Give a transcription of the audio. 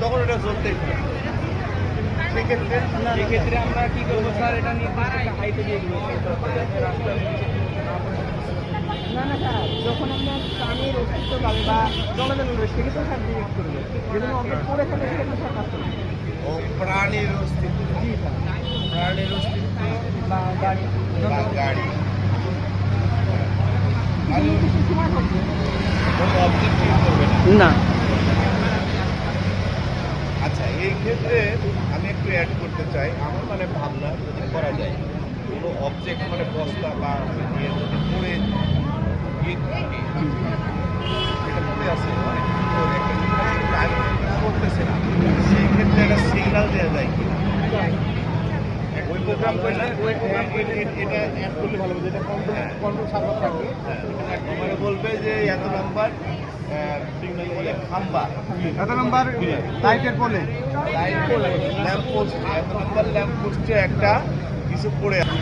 তখন এটা চলতেই থাকে। সেক্ষেত্রে আমরা কি করবো স্যার, এটা নির্দিষ্ট একটা হাইটে দিয়ে দেবো রাস্তার না স্যার, যখন আপনার প্রাণীর অস্তিত্ব পাবে বা চলাচল করবে সেক্ষেত্রে স্যার ডিরেক্ট করবে, যেদিন অবজেক্ট পড়ে থাকে সেক্ষেত্রে স্যার কাজ করবে। ও প্রাণীর অস্তিত্ব, জি স্যার, প্রাণীর অস্তিত্ব বা গাড়ি বা গাড়ি কিছু সময় থাকবে কোনো অবজেক্টিভ করবে না। না। আচ্ছা, এই ক্ষেত্রে আমি একটু অ্যাড করতে চাই, আমার মানে ভাবনা যদি করা যায় কোনো অবজেক্ট মানে বস্তা বা নিয়ে যদি পড়ে গিয়ে থাকে, এটা পড়ে আছে অনেক সুন্দর একটা টাইম করতেছে না, সেই ক্ষেত্রে একটা সিগন্যাল দেওয়া যায় কি ওই প্রোগ্রাম করলে এটা অ্যাড করলে ভালো হবে, যেটা কন্ট্রোল সার্ভার থাকবে। হ্যাঁ, বলবে যে এত নাম্বার সিগন্যাল বলে খাম্বা, এত নাম্বার লাইটের পোলে, ল্যাম্প পোস্ট, এত নাম্বার ল্যাম্প পোস্টে একটা কিছু পড়ে আছে।